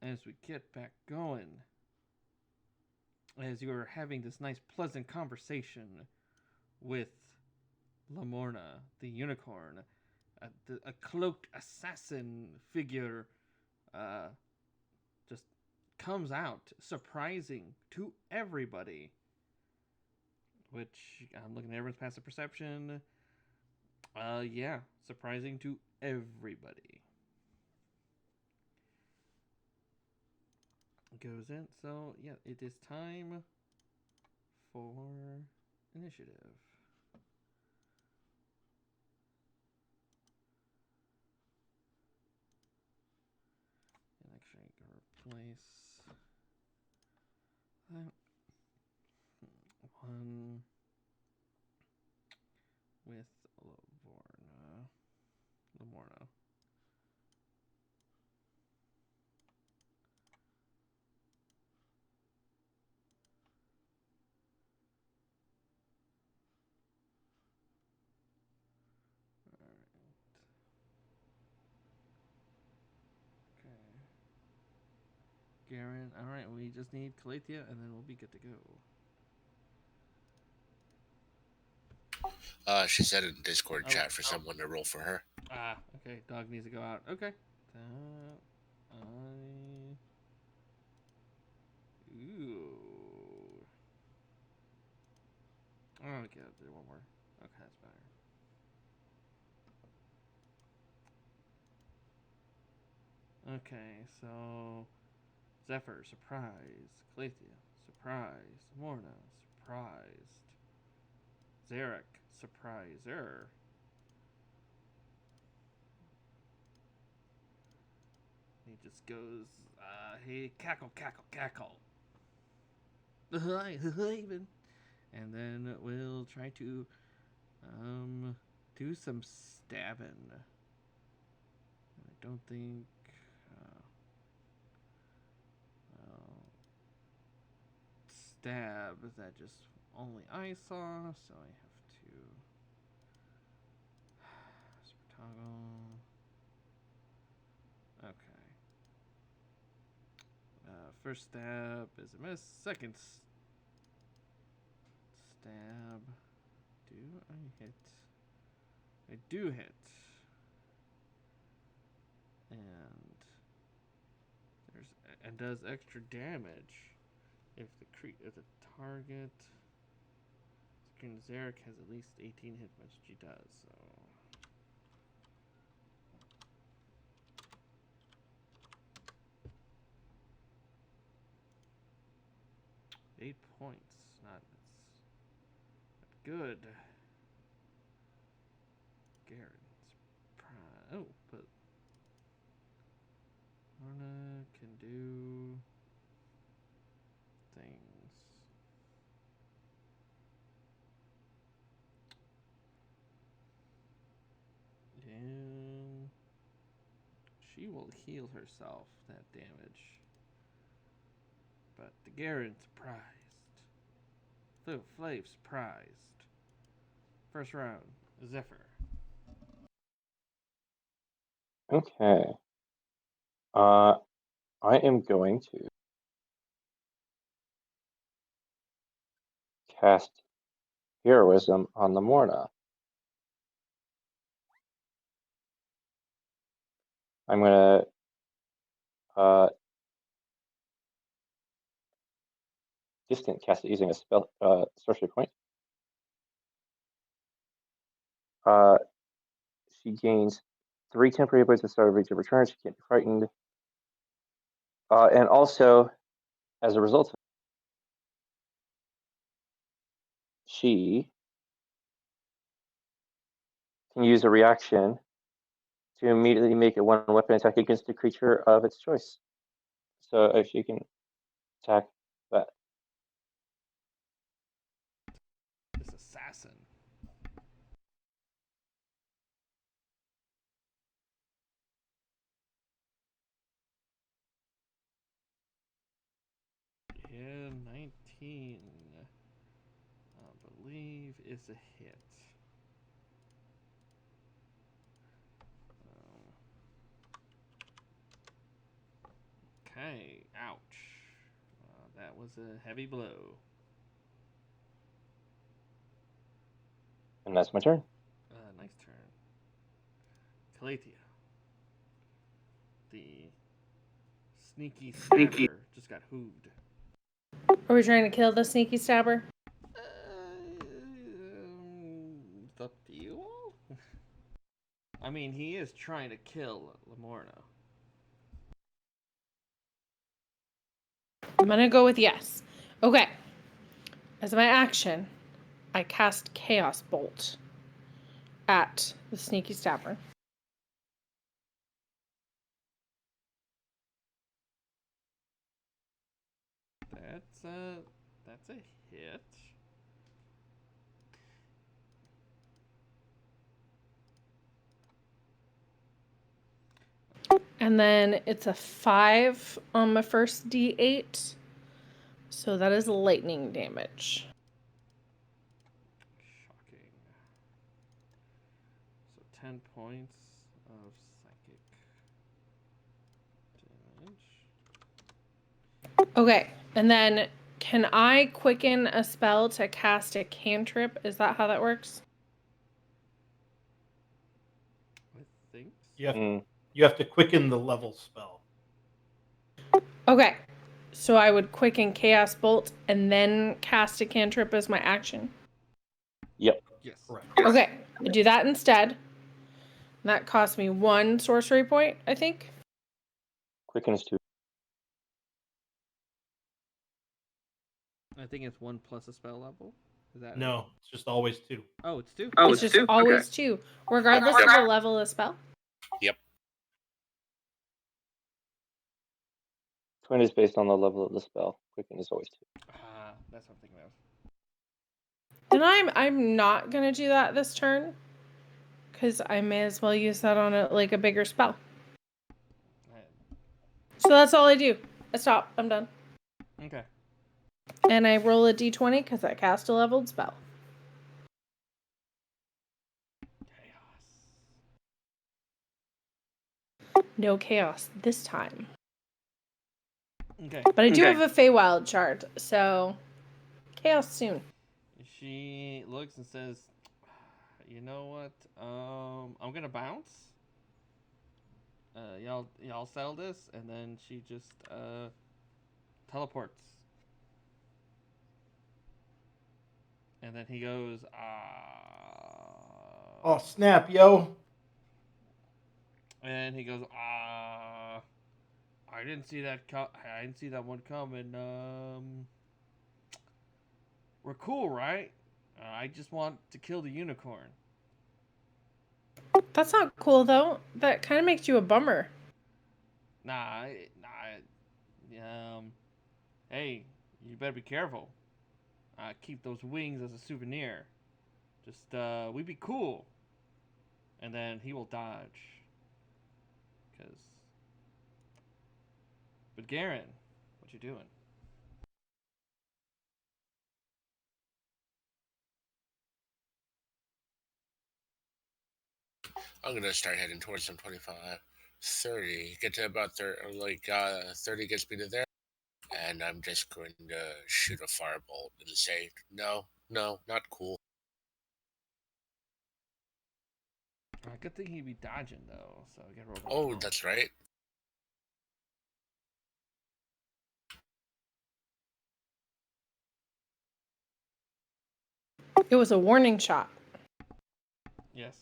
as we get back going, as you are having this nice, pleasant conversation with Lamorna, the unicorn, a cloaked assassin figure just comes out, surprising to everybody. Which, I'm looking at everyone's passive perception. Yeah, surprising to everybody. Goes in. So, yeah, it is time for initiative. And actually, replace that one with Lamorna. Geren. Alright, we just need Calathea and then we'll be good to go. She said in Discord chat for someone to roll for her. Ah, okay. Dog needs to go out. Okay. Ooh. Oh, okay, I'll do one more. Okay, that's better. Okay, so Zephyr, surprise. Calathea, surprise. Morna, surprised. Zarek, surpriser. He just goes, hey, cackle, cackle, cackle. Even. And then we'll try to do some stabbing. I don't think stab that just only I saw, so I have to toggle. Okay. First stab is a miss. Second stab. Do I hit? I do hit. And does extra damage if the target Zarek has at least 18 hit points. She does, so 8 points. Not good. Garen's prime. Oh, but Lorna can do things. And she will heal herself that damage. But the Geren surprised. Flav surprised. First round, Zephyr. Okay. I am going to cast Heroism on the Morna. I'm going to distant cast it using a spell sorcery point. She gains 3 temporary points at the start of each of her turns. She can't be frightened. And also, as a result, she can use a reaction to immediately make a one-weapon attack against a creature of its choice. So if she can attack that. This assassin. Yeah, 19. I believe is a hit. Okay, ouch. That was a heavy blow. And that's my turn. Nice turn. Calathea. The sneaky stabber just got hooved. Are we trying to kill the sneaky stabber? It's up to you all. I mean, he is trying to kill Lamorna. I'm gonna go with yes. Okay. As my action, I cast Chaos Bolt at the sneaky stabber. That's a hit. And then it's a 5 on my first D8. So that is lightning damage. Shocking. So 10 points of psychic damage. Okay. And then can I quicken a spell to cast a cantrip? Is that how that works? I think You have to quicken the level spell. Okay. So I would quicken Chaos Bolt and then cast a cantrip as my action. Yep. Yes. Correct. Okay. I do that instead. That cost me 1 sorcery point, I think. Quicken is 2. I think it's 1 plus a spell level. Is that No, it's just always 2. Oh, it's 2. It's just always 2, regardless of the level of the spell. Yep. Twin is based on the level of the spell. Quicken is always 2. That's what I'm thinking of. Then I'm not gonna do that this turn, because I may as well use that on a bigger spell. So that's all I do. I stop. I'm done. Okay. And I roll a d20 because I cast a leveled spell. No chaos this time. Okay. But I do have a Feywild shard, so chaos soon. She looks and says, "You know what? I'm gonna bounce. Y'all settle this," and then she just teleports. And then he goes, Oh, snap, yo. And he goes, I didn't see that. I didn't see that one coming. We're cool, right? I just want to kill the unicorn. That's not cool, though. That kind of makes you a bummer. Nah. Hey, you better be careful. Keep those wings as a souvenir. Just, we be cool. And then he will dodge. But Geren, what you doing? I'm gonna start heading towards some 25, 30. Get to about 30 gets me to there, and I'm just going to shoot a firebolt and say, no, not cool. Good thing he'd be dodging though, so I get rolled. Oh, that's right. It was a warning shot. Yes.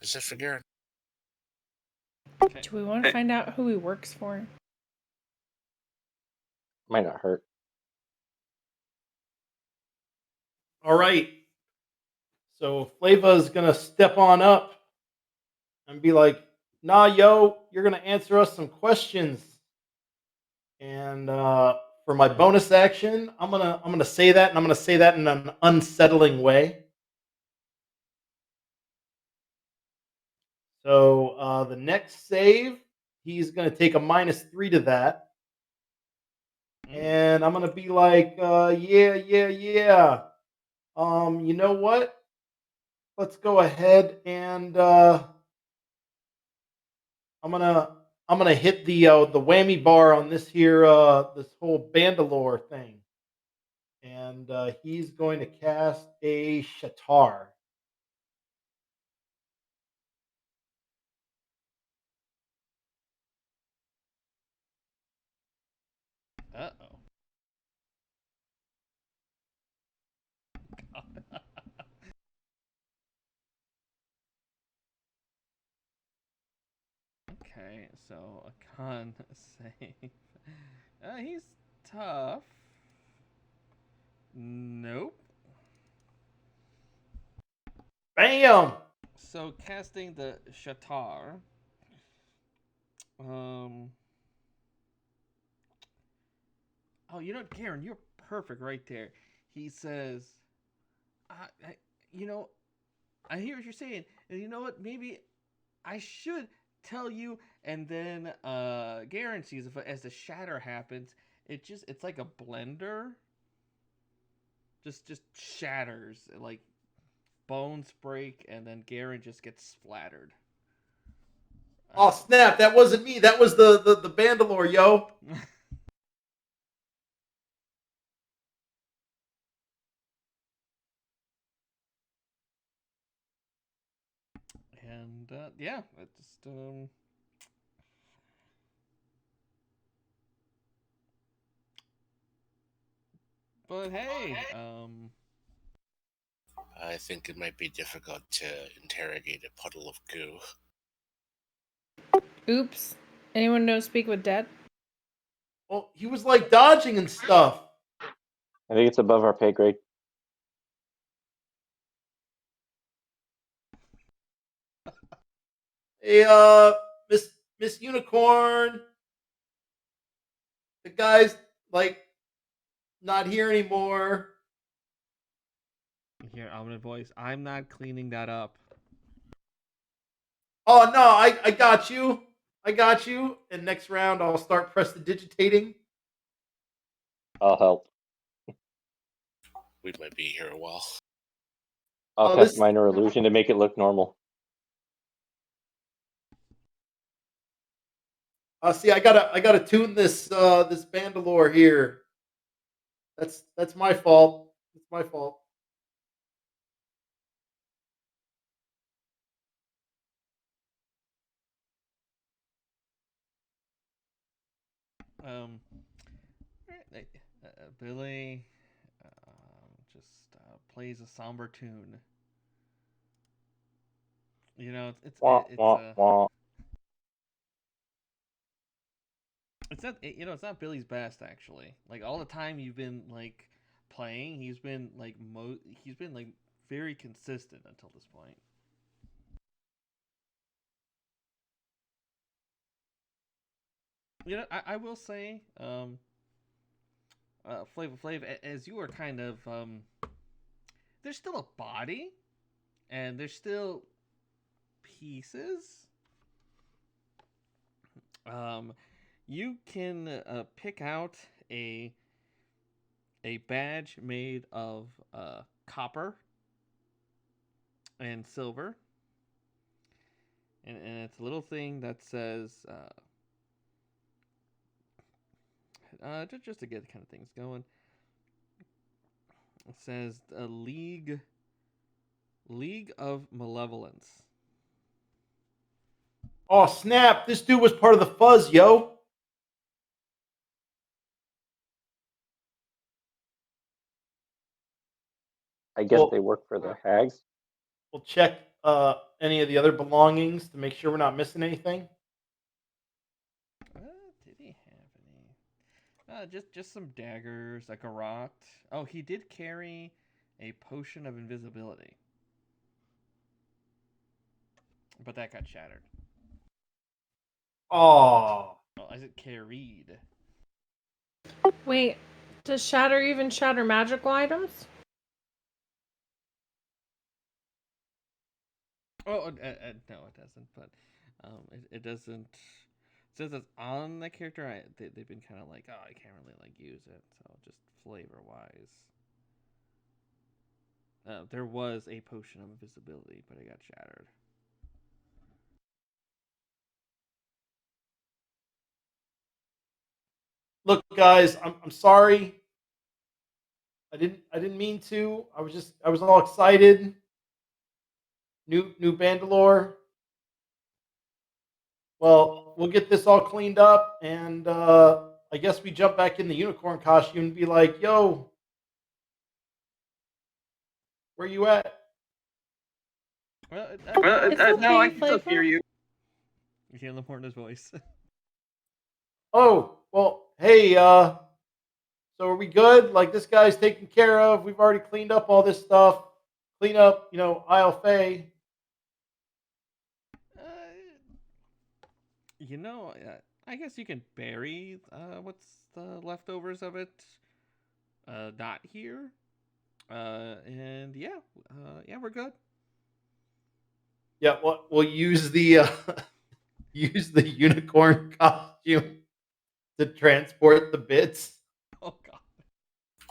Is that for Geren? Okay. Do we want to find out who he works for? Might not hurt. All right. So Flava's going to step on up and be like, nah, yo, you're going to answer us some questions. And for my bonus action, I'm gonna say that, and I'm going to say that in an unsettling way. So the next save, he's going to take a -3 to that. And I'm going to be like, yeah. You know what? Let's go ahead and I'm gonna hit the whammy bar on this here this whole Bandalore thing, and he's going to cast a Shatar. Uh-oh. Okay, so a con save. He's tough. Nope. Bam! So casting the Shatar. Oh, you know what, Geren, you're perfect right there. He says, you know, I hear what you're saying, and you know what? Maybe I should tell you. And then Geren sees if as the shatter happens, it's like a blender. Just shatters, like bones break, and then Geren just gets splattered. Oh snap! That wasn't me. That was the Bandalore, yo. And yeah, it just But hey, I think it might be difficult to interrogate a puddle of goo. Oops. Anyone know Speak with Dead? Well, he was like dodging and stuff. I think it's above our pay grade. Hey, Miss Unicorn. The guy's like not here anymore. here, ominous voice. I'm not cleaning that up. Oh no, I got you. I got you. And next round I'll start prestidigitating. I'll help. We might be here a while. I'll Oh, cast this- minor illusion to make it look normal. See, I gotta tune this this Bandalore here. That's my fault. It's my fault. Billy just plays a somber tune. You know, Wah, wah, wah. it's not you know, it's not Billy's best actually. Like all the time you've been like playing, he's been like very consistent until this point. You know, I will say, Flav, as you are kind of, there's still a body, and there's still pieces. You can pick out a badge made of copper and silver, and it's a little thing that says. Just to get kind of things going. It says a League of Malevolence. Oh snap! This dude was part of the fuzz, yo. I guess they work for the hags. We'll check any of the other belongings to make sure we're not missing anything. Did he have any? Just some daggers, like a rot. Oh, he did carry a potion of invisibility, but that got shattered. Oh. Well, I said carried. Wait, does shatter even shatter magical items? Oh, no, it doesn't. But it doesn't. Since it's on the character, they've been kind of like, oh, I can't really like use it. So just flavor wise, there was a potion of invisibility, but it got shattered. look, guys, I'm sorry. I didn't mean to. I was all excited. New Bandalore. Well, we'll get this all cleaned up, and I guess we jump back in the unicorn costume and be like, "Yo, where you at?" Well, no, I can still hear you. You hear Laporta's voice. Oh, well, hey, so are we good? Like, this guy's taken care of. We've already cleaned up all this stuff. Clean up, Isle Faye. I guess you can bury what's the leftovers of it. Not here. And yeah, we're good. Yeah, we'll use the use the unicorn costume to transport the bits. Oh god.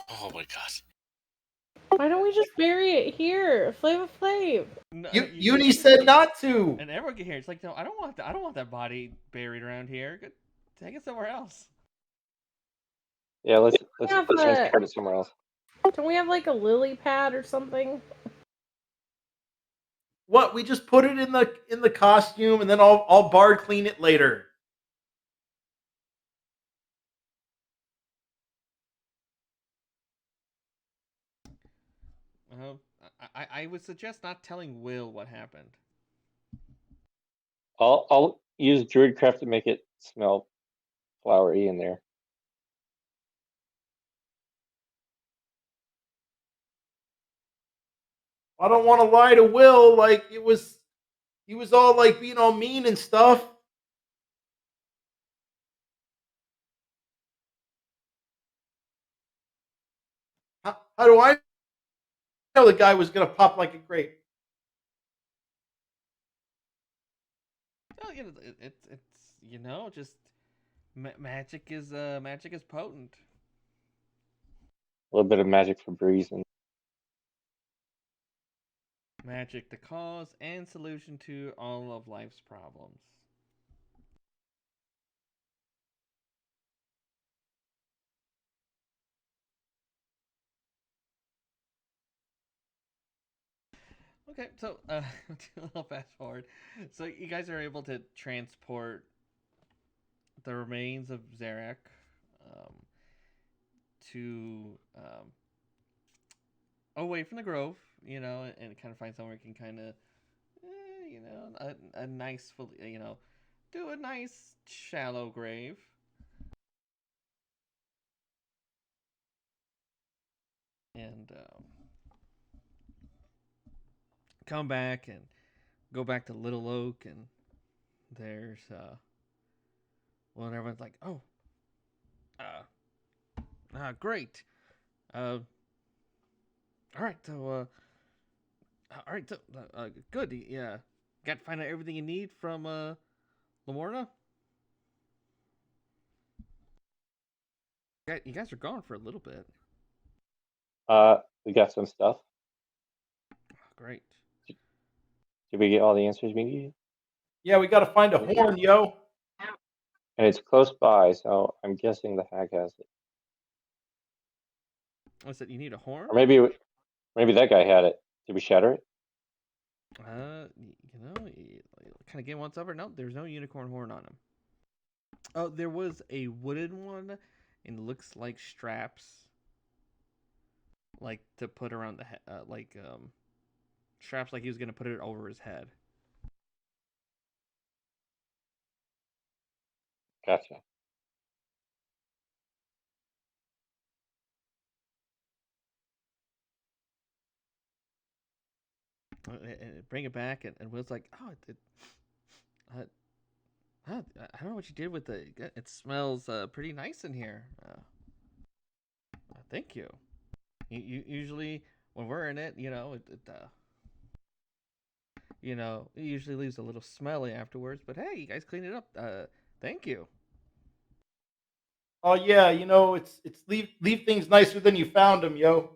Oh my god. Why don't we just bury it here? Flav. No, Uni said not to. And everyone can hear. It's like, no, I don't want that body buried around here. Take it somewhere else. Yeah, let's Yeah, transport it somewhere else. Don't we have like a lily pad or something? What? We just put it in the costume, and then I'll bard clean it later. I would suggest not telling Will what happened. I'll use Druidcraft to make it smell flowery in there. I don't want to lie to Will. Like, he was all like being all mean and stuff. How do I know the guy was gonna pop like a grape? Well, it's just magic is potent. A little bit of magic for breeze and Magic, the cause and solution to all of life's problems. Okay, so do a little fast forward. So you guys are able to transport the remains of Zarek to away from the grove, and kind of find somewhere you can kind of, a nice, do a nice shallow grave. And come back and go back to Little Oak, and there's well, and everyone's like, oh, great, all right, so good, yeah, got to find out everything you need from Lamorna. You guys are gone for a little bit. we got some stuff. Great. Did we get all the answers we needed? Yeah, we got to find a horn, yo. And it's close by, so I'm guessing the hag has it. What's it? You need a horn? Or maybe that guy had it. Did we shatter it? Kind of game once over. No, there's no unicorn horn on him. Oh, there was a wooden one, and it looks like straps, like to put around the head, straps, like he was gonna put it over his head. Gotcha. And bring it back, and Will's like, oh, I don't know what you did with it. It smells pretty nice in here. Thank you. You usually when we're in it, it usually leaves a little smelly afterwards. But hey, you guys cleaned it up. Thank you. Oh yeah, it's leave things nicer than you found them, yo.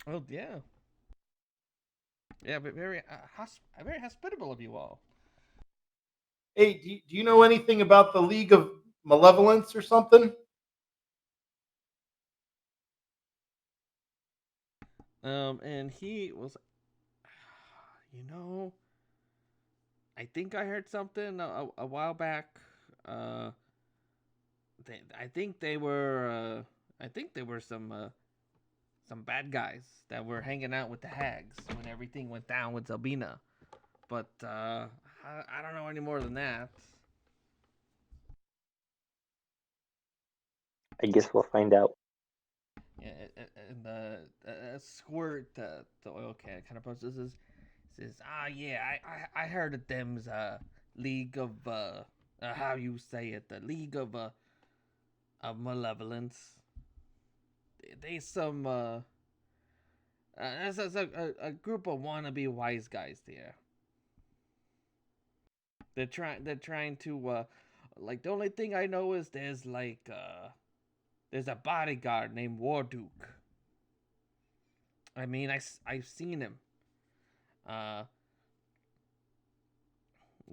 Oh yeah. Yeah, but very hospitable of you all. Hey, do you know anything about the League of malevolence or something? And he was, you know, I think I heard something a while back. I think they were, some bad guys that were hanging out with the hags when everything went down with Zelbina. But I don't know any more than that. I guess we'll find out. Yeah, and Squirt, the oil can kind of processes, says, yeah, I heard of them's League of how you say it, the League of Malevolence. They some that's a group of wannabe wise guys there. They're trying to like, the only thing I know is there's a bodyguard named Warduke. I mean, I've seen him.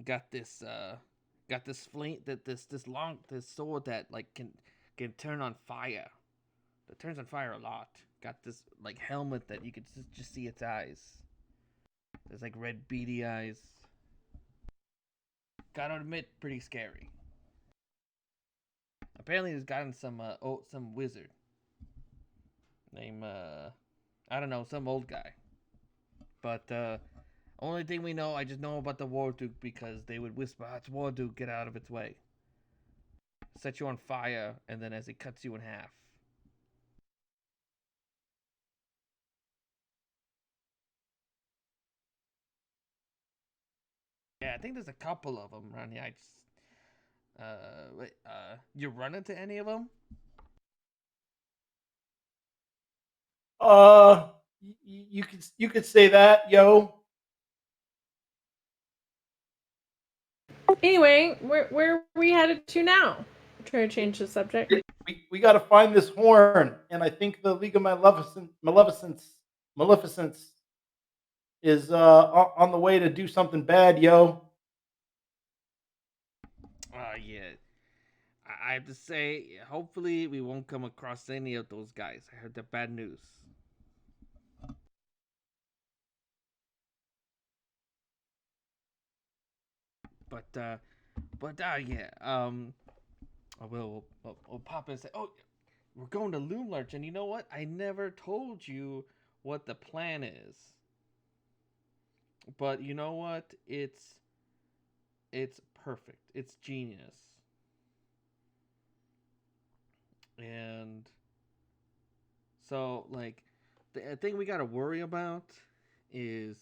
Got this flame, this sword that like can turn on fire. That turns on fire a lot. Got this like helmet that you could just see its eyes. There's like red beady eyes. Gotta admit, pretty scary. Apparently, he's gotten some wizard named I don't know, some old guy. But only thing we know, I just know about the Warduke because they would whisper, "It's Warduke, get out of its way." Set you on fire, and then as it cuts you in half. Yeah, I think there's a couple of them around here. I just wait, you run into any of them? You could say that, yo. Anyway, where are we headed to now? I'm trying to change the subject. We got to find this horn, and I think the League of Maleficence is on the way to do something bad, yo. Yeah. I have to say, hopefully we won't come across any of those guys. I heard the bad news. But yeah. We'll pop in and say, oh, we're going to Loomlarch, and you know what? I never told you what the plan is. But you know what? It's perfect. It's genius. And so, like, the thing we got to worry about is,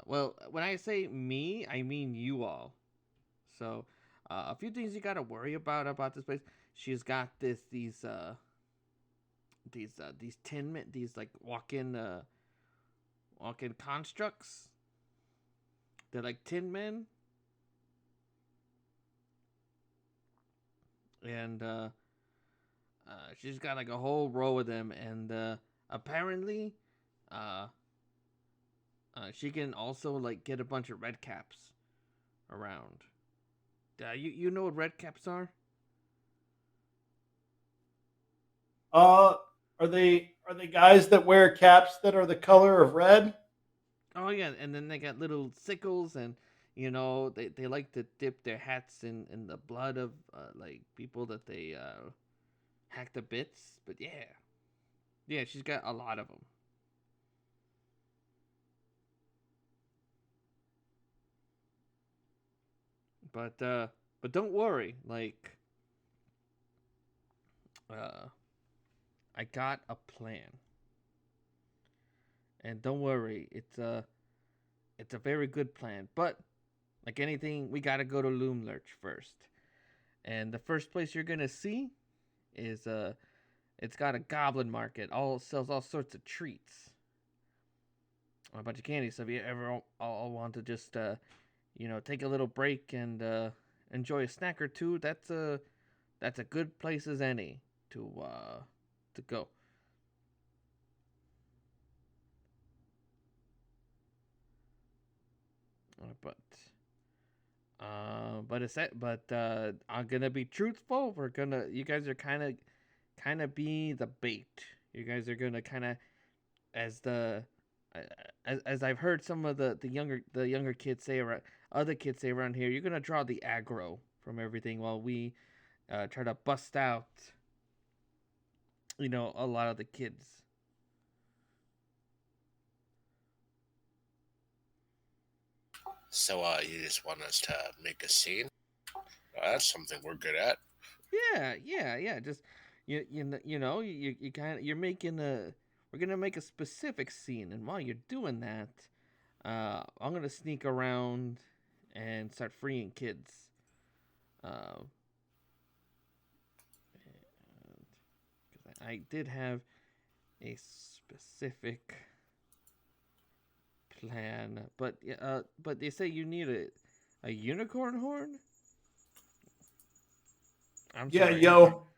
well, when I say me, I mean you all. So, a few things you got to worry about this place. She's got these tin men, these like walk-in constructs. They're like tin men. And she's got like a whole row of them, and apparently, she can also like get a bunch of red caps around. You know what red caps are? Are they guys that wear caps that are the color of red? Oh yeah, and then they got little sickles, and you know they like to dip their hats in the blood of like people that they hack to bits. But yeah, she's got a lot of them. But don't worry, like I got a plan. And don't worry, it's a very good plan. But like anything, we gotta go to Loomlurch first. And the first place you're gonna see is it's got a goblin market. All sells all sorts of treats, a bunch of candy. So if you ever all want to just take a little break and enjoy a snack or two, that's a good place as any to go. But I'm gonna be truthful. You guys are kind of be the bait. You guys are gonna kind of, as the, as I've heard some of the younger kids say around, other kids say around here, you're gonna draw the aggro from everything while we try to bust out, a lot of the kids. So, you just want us to make a scene? That's something we're good at. Yeah. Just you kind of you're making a we're gonna make a specific scene, and while you're doing that, I'm gonna sneak around and start freeing kids. Because I did have a specific plan, but they say you need a unicorn horn. I'm Yeah, sorry. yo.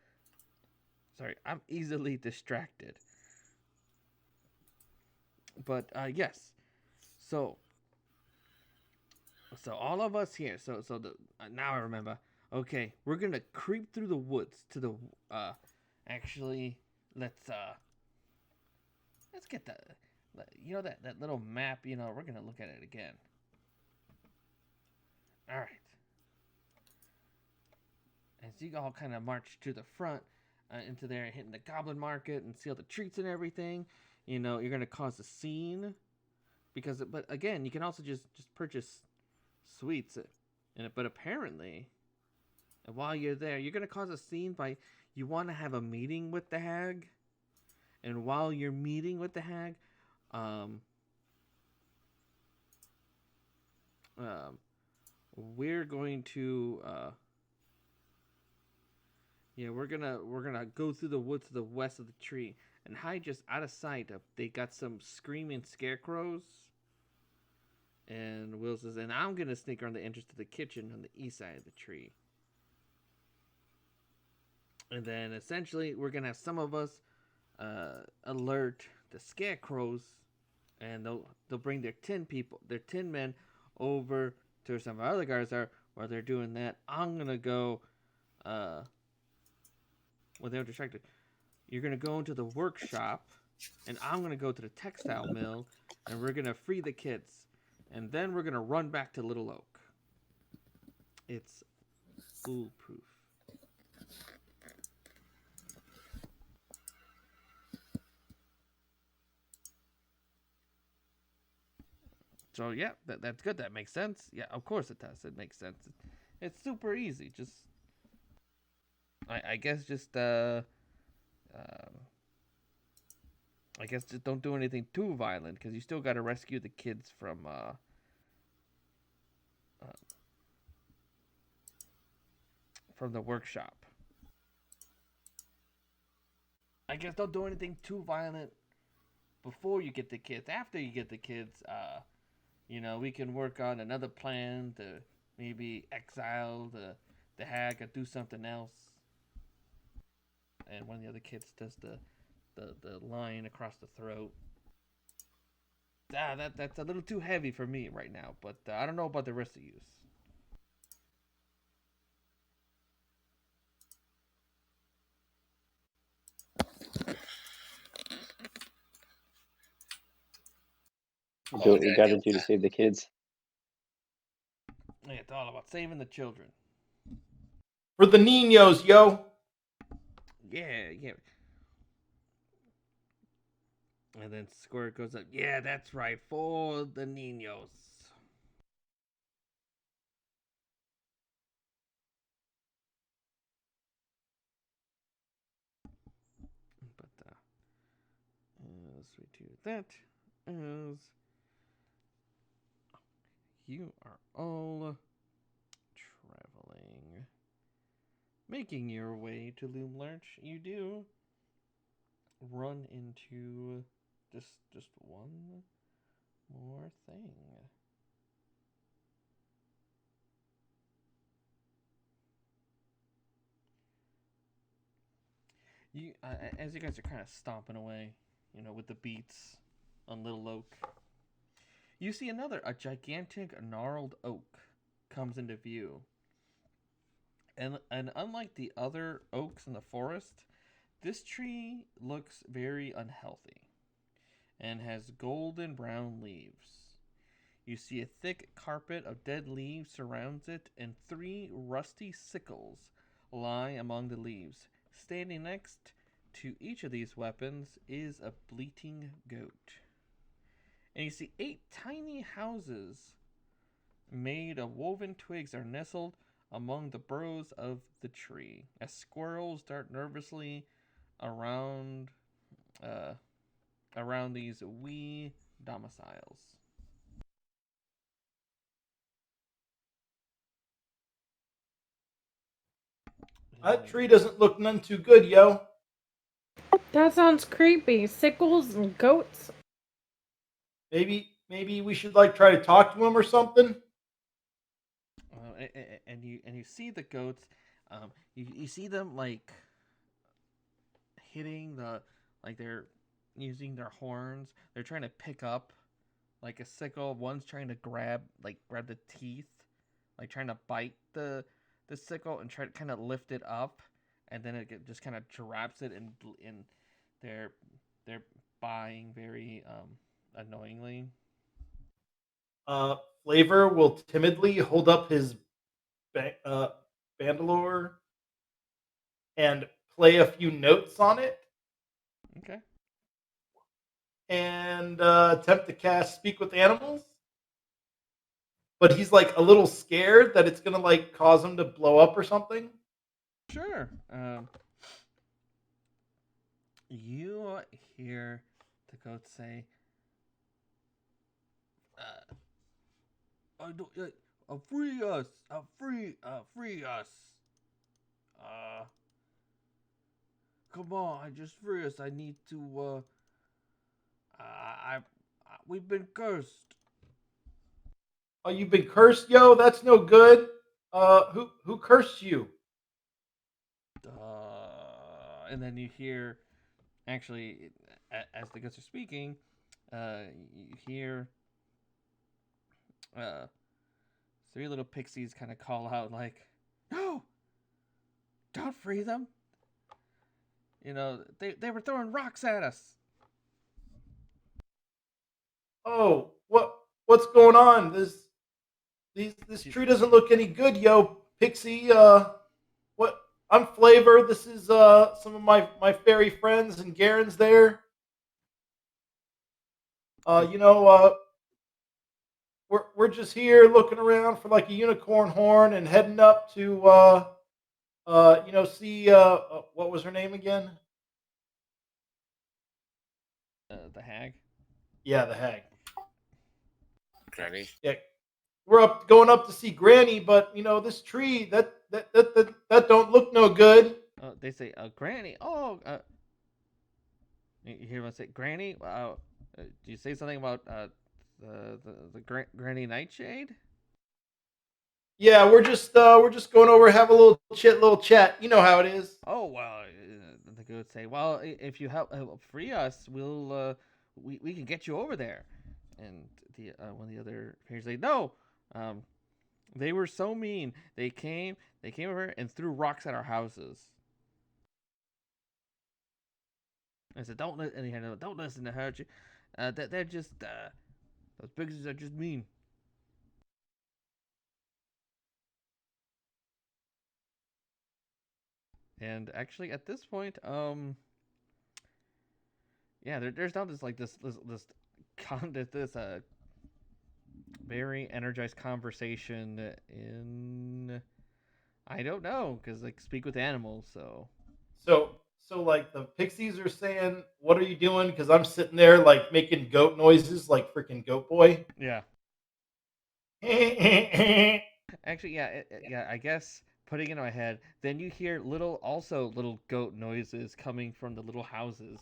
Sorry, I'm easily distracted. But yes, so all of us here. So the now I remember. Okay, we're gonna creep through the woods to the. Actually, let's get the. That little map. We're gonna look at it again. All right. As you all kind of march to the front, into there, hitting the goblin market and see all the treats and everything, you're gonna cause a scene, but again, you can also just purchase sweets, but apparently, while you're there, you're gonna cause a scene by you want to have a meeting with the hag, and while you're meeting with the hag, we're going to we're gonna go through the woods to the west of the tree and hide just out of sight. They got some screaming scarecrows. And Will says, and I'm gonna sneak around the entrance to the kitchen on the east side of the tree. And then essentially we're gonna have some of us alert the scarecrows, and they'll bring their 10 men over to where some of our other guys are. While they're doing that, I'm gonna go. They're distracted. You're gonna go into the workshop, and I'm gonna go to the textile mill, and we're gonna free the kids, and then we're gonna run back to Little Oak. It's foolproof. So yeah, that's good. That makes sense. Yeah, of course it does. It makes sense. It's super easy. Just, I guess just I guess just don't do anything too violent, because you still got to rescue the kids from the workshop. I guess don't do anything too violent before you get the kids. After you get the kids, we can work on another plan to maybe exile the hag or do something else. And one of the other kids does the line across the throat. That's a little too heavy for me right now, but I don't know about the rest of you. Do what you gotta do to save the kids. Yeah, it's all about saving the children. For the niños, yo. Yeah. And then Squirt goes up. Yeah, that's right, for the niños. But as we do that, as you are all traveling, making your way to Loom Lurch, you do run into just one more thing. You, as you guys are kind of stomping away, with the beats on Little Oak, you see a gigantic gnarled oak comes into view. And unlike the other oaks in the forest, this tree looks very unhealthy and has golden brown leaves. You see a thick carpet of dead leaves surrounds it, and 3 rusty sickles lie among the leaves. Standing next to each of these weapons is a bleating goat. And you see 8 tiny houses made of woven twigs are nestled among the burrows of the tree, as squirrels dart nervously around these wee domiciles. That tree doesn't look none too good, yo. That sounds creepy. Sickles and goats. Maybe we should like try to talk to him or something. And you see the goats. You see them like hitting they're using their horns. They're trying to pick up like a sickle. One's trying to grab the teeth, like trying to bite the sickle and try to kind of lift it up, and then it just kind of drops it, and they're buying very annoyingly. Flavor will timidly hold up his bandolier and play a few notes on it. Okay. And attempt to cast Speak with Animals. But he's like a little scared that it's gonna like cause him to blow up or something. Sure. You hear the goat say, "Free us! Free us! Come on, just free us. I need to. We've been cursed." Oh, you've been cursed, yo. That's no good. Who cursed you? And then you hear, actually, as the goats are speaking, you hear 3 little pixies kind of call out like, "No! Don't free them! You know, they were throwing rocks at us." Oh, what's going on? This tree doesn't look any good, yo, Pixie. What? I'm Flavor. This is some of my fairy friends, and Geren's there. You know, we're just here looking around for like a unicorn horn and heading up to you know, see what was her name again? The hag. Yeah, the hag. Granny. Yeah, we're going up to see Granny, but you know this tree that don't look no good. They say, "Granny." Oh, you hear them say, "Granny." Do you say something about the Granny Nightshade? Yeah, we're just going over have a little chat. You know how it is. Oh well, the goats say, "Well, if you help free us, we'll we can get you over there." And the one of the other fairies say, "No, they were so mean. They came over and threw rocks at our houses." I said, "Don't listen to her. They're just those pixies are just mean." And actually, at this point, yeah, there's now this very energized conversation in, I don't know, because like speak with animals. So like the pixies are saying, "What are you doing?" Because I'm sitting there like making goat noises, like freaking Goat Boy. Yeah. Actually, yeah. I guess putting it in my head, then you hear little goat noises coming from the little houses.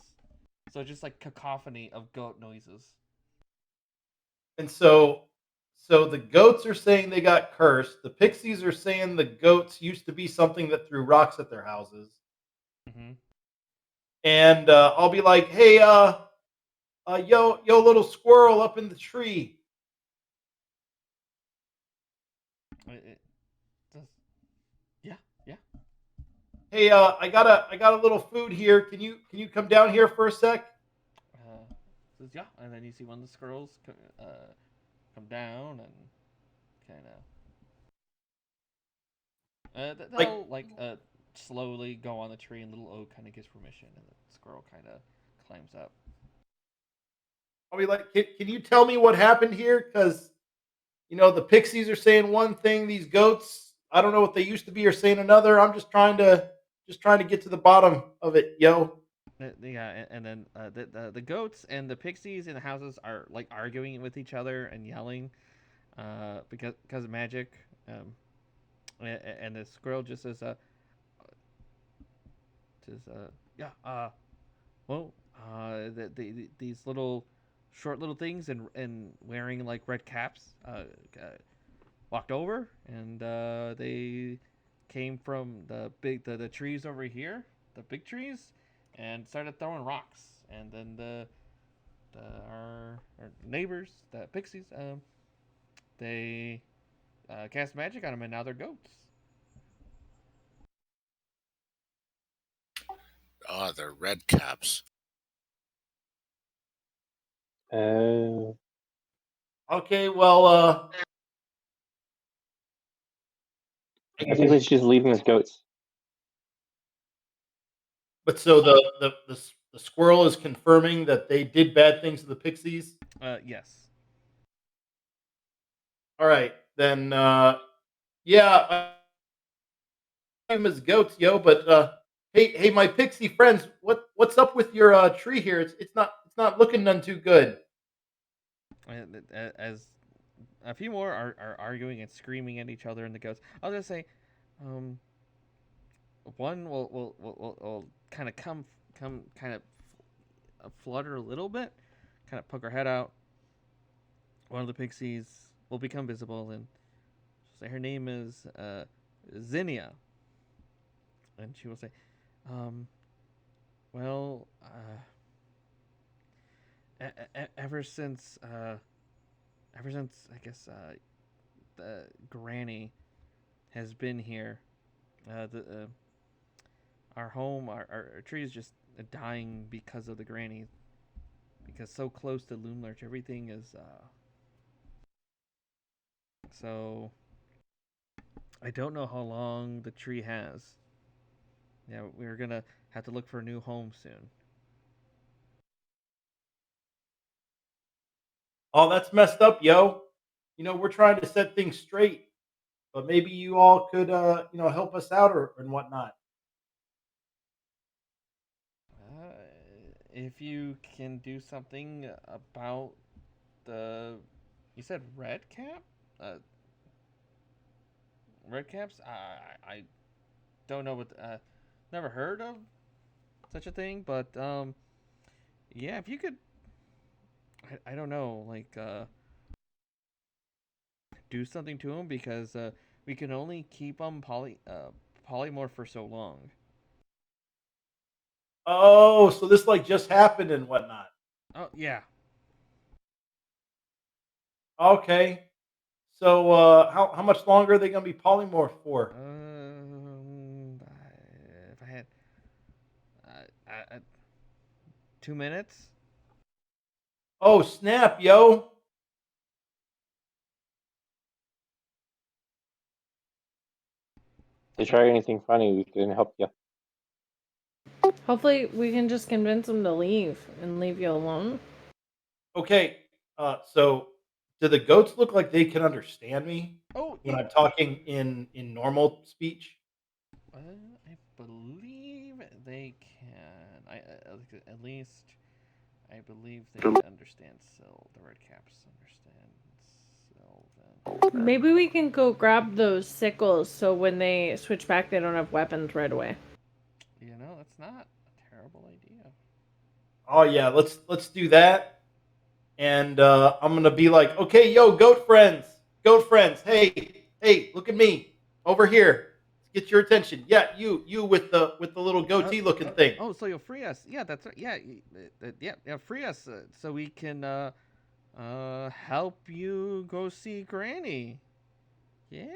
So just like cacophony of goat noises. And so the goats are saying they got cursed. The pixies are saying the goats used to be something that threw rocks at their houses. Mm-hmm. And I'll be like, "Hey, yo, little squirrel up in the tree." It does. Yeah, yeah. Hey, I got a little food here. Can you come down here for a sec? Says yeah, and then you see one of the squirrels come down and kind of they'll slowly go on the tree, and little oak kind of gives permission, and the squirrel kind of climbs up. I'll be like, can you tell me what happened here? Because the pixies are saying one thing. These goats, I don't know what they used to be, are saying another. I'm just trying to get to the bottom of it, yo. Yeah, and then the goats and the pixies in the houses are like arguing with each other and yelling, because of magic. And the squirrel just says, these little short little things and wearing like red caps walked over, and they came from the trees over here, the big trees, and started throwing rocks. And then our neighbors, the pixies, they cast magic on them, and now they're goats. Oh, they're red caps. Oh. Okay, well, I think we should just leave them as goats. but so the squirrel is confirming that they did bad things to the pixies. Yes. All right, then. Yeah, I'm as goats, yo. But hey, my pixie friends, what's up with your tree here? It's not looking none too good. As a few more are arguing and screaming at each other, and the goats, I'll just say, one will kind of come kind of flutter a little bit, kind of poke her head out. One of the pixies will become visible, and she'll say her name is Zinnia, and she will say, well, ever since I guess the granny has been here, our home, our tree is just dying because of the granny. Because so close to Loonlarch, everything is so. I don't know how long the tree has. Yeah, we're gonna have to look for a new home soon. Oh, that's messed up, yo. We're trying to set things straight, but maybe you all could, help us out or and whatnot. If you can do something about the, you said red cap, red caps. I don't know what. Never heard of such a thing, but yeah, if you could, I don't know, like do something to them, because we can only keep them polymorph for so long. Oh, so this like just happened and whatnot. Oh yeah. Okay. So how much longer are they gonna be polymorphed for? If I had 2 minutes. Oh snap, yo! If you try anything funny, we can help you. Hopefully, we can just convince them to leave and leave you alone. Okay. So do the goats look like they can understand me when I'm talking in normal speech? I believe they can. At least I believe they understand the red caps understand Sylvan. Maybe we can go grab those sickles so when they switch back, they don't have weapons right away. That's not a terrible idea. Oh yeah, let's do that. And I'm gonna be like, okay, yo, goat friends, hey, look at me over here. Let's get your attention. Yeah, you with the little goatee looking thing. Oh, so you'll free us? Yeah, that's right. Yeah, free us so we can help you go see Granny. Yeah,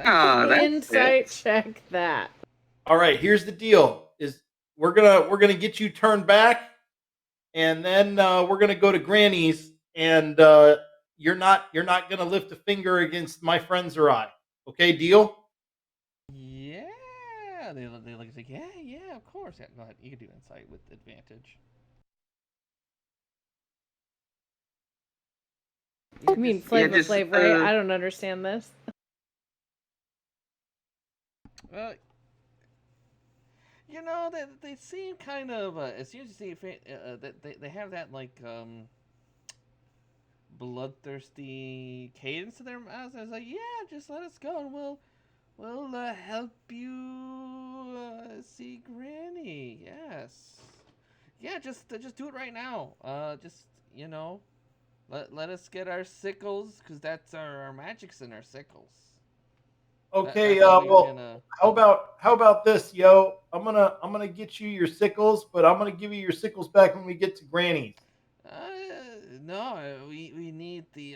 that's Insight check that. All right, here's the deal: is we're gonna get you turned back, and then we're gonna go to Granny's, and you're not gonna lift a finger against my friends or I. Okay, deal? yeah. They look like yeah, of course. Yeah, go ahead. You can do insight with advantage. You mean Flav, right? I don't understand this. You know, they seem kind of as soon as you see they have that like bloodthirsty cadence to their mouths. I was like, yeah, just let us go, and we'll help you see Granny. Yes, yeah, just do it right now. Just you know, let us get our sickles, because that's our magic's in our sickles. Okay. That's what we're Well, how about this, yo? I'm gonna get you your sickles, but I'm gonna give you your sickles back when we get to Granny's. No, we need the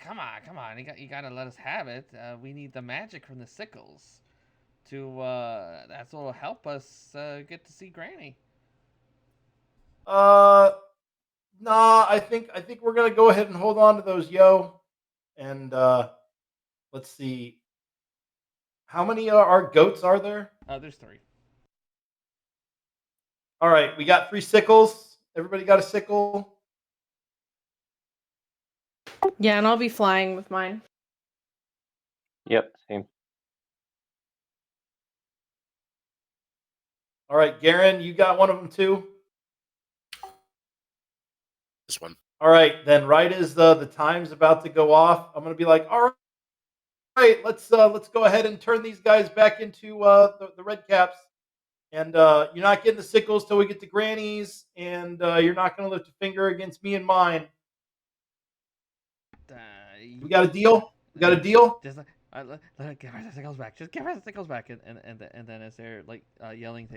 come on, you gotta let us have it. We need the magic from the sickles to that's what'll help us get to see Granny. Nah. I think we're gonna go ahead and hold on to those, yo. And let's see. How many our goats are there? There's 3. All right, we got 3 sickles. Everybody got a sickle? Yeah, and I'll be flying with mine. Yep, same. All right, Geren, you got one of them too? This one. All right, then right as the time's about to go off, I'm going to be like, all right, let's go ahead and turn these guys back into the red caps. And you're not getting the sickles till we get to Granny's, and you're not going to lift a finger against me and mine. We got a deal? We got a deal? Just give her the sickles back. Just give her the sickles back, and then as they're like yelling,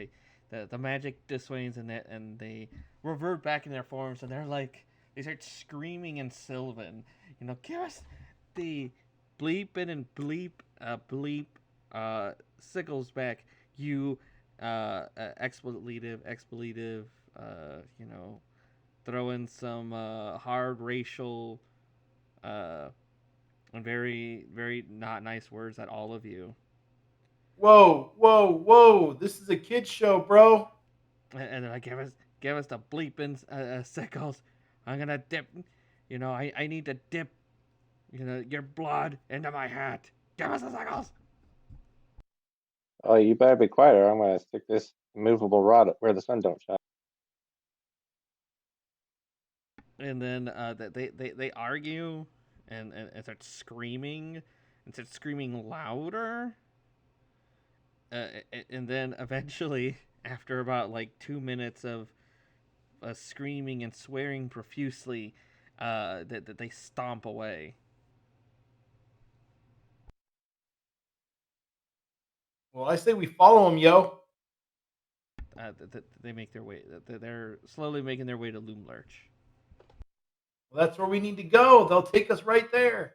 the magic dissuades and they revert back in their forms, and they start screaming in Sylvan. You know, give us the bleeping and bleep sickles back. You expletive. You know, throw in some hard racial and very, very not nice words at all of you. Whoa. This is a kid's show, bro. And they're like, give us the bleeping sickles. I'm gonna dip. You know, I need to dip. You know, your blood into my hat. Give us the sickles. Oh, you better be quiet, or I'm gonna stick this immovable rod where the sun don't shine. And then they argue and start screaming louder. And then eventually, after about like 2 minutes of screaming and swearing profusely, that they stomp away. Well, I say we follow him, yo. They make their way. They're slowly making their way to Loom Lurch. Well, that's where we need to go. They'll take us right there.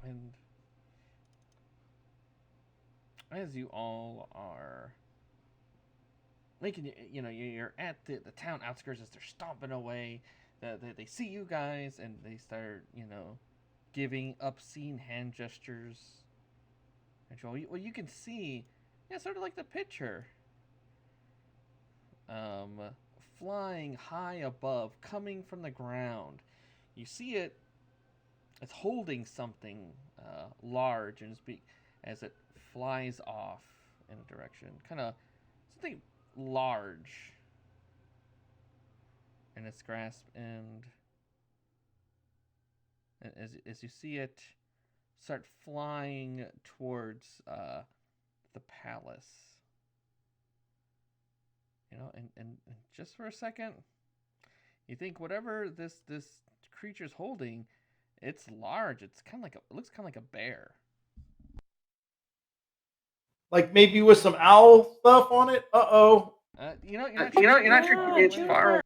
And as you all are making, you know, you're at the town outskirts as they're stomping away. They see you guys and they start, you know, giving obscene hand gestures. And well, you can see, yeah, sort of like the picture. Flying high above, coming from the ground. You see it. It's holding something large and as it flies off in a direction, kind of something large in its grasp, and as you see it start flying towards the palace, you know, and just for a second, you think whatever this creature's holding, it's large. It's kind of like it looks kind of like a bear. Like maybe with some owl stuff on it? Uh-oh. You're not sure it's far.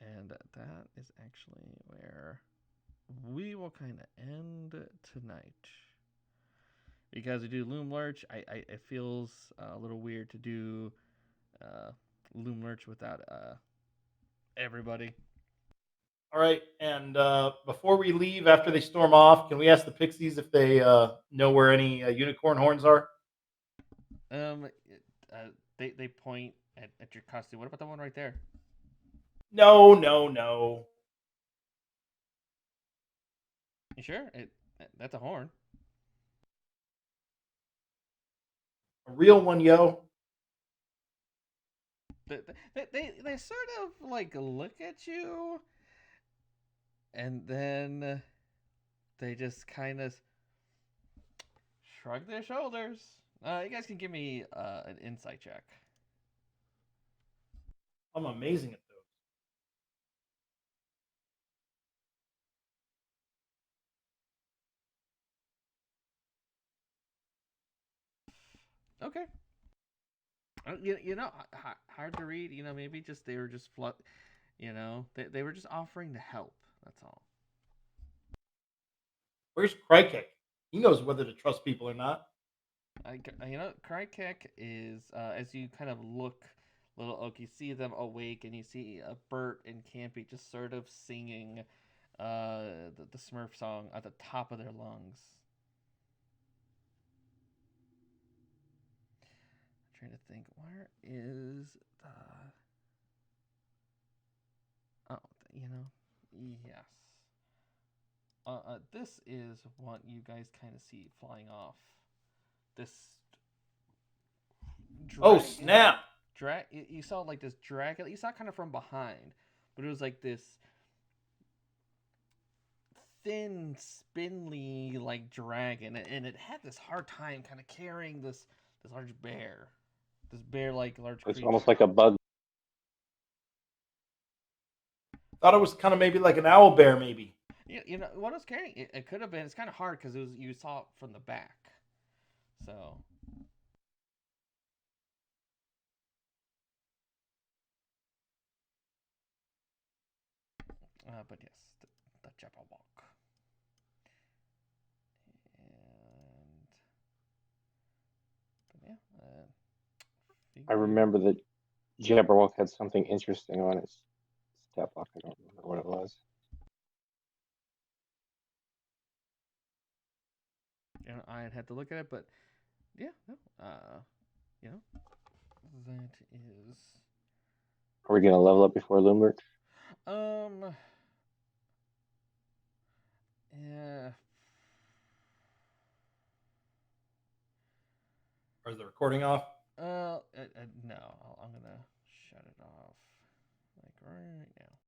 And that is actually where we will kind of end tonight. Because we do Loom Lurch, it feels a little weird to do Loom Lurch without everybody. All right, and before we leave, after they storm off, can we ask the pixies if they know where any unicorn horns are? They point at your costume. What about the one right there? No. You sure? That's a horn. A real one, yo. They sort of like look at you, and then they just kind of shrug their shoulders. You guys can give me an insight check. I'm amazing at those. Okay. Hard to read. Maybe just they were just they were just offering to help. That's all. Where's Krikec? He knows whether to trust people or not. Krikec is as you kind of look, Little Oak, you see them awake, and you see Bert and Campy just sort of singing the Smurf song at the top of their lungs. I'm trying to think, where is the... Oh, yes. This is what you guys kind of see flying off. This... Oh, snap! You saw like this dragon. You saw it kind of from behind, but it was like this thin, spindly like dragon, and it had this hard time kind of carrying this large bear, this bear-like large creature. It's almost like a bug. Thought it was kind of maybe like an owl bear, maybe. What it was carrying? It could have been. It's kind of hard because you saw it from the back, so. But yes, the Jabberwock. And yeah, I remember that Jabberwock had something interesting on its stat block. I don't remember what it was. I had to look at it, but yeah, no, that is. Are we gonna level up before Loomberg? Yeah. Or is the recording off? No, I'm gonna shut it off like right now.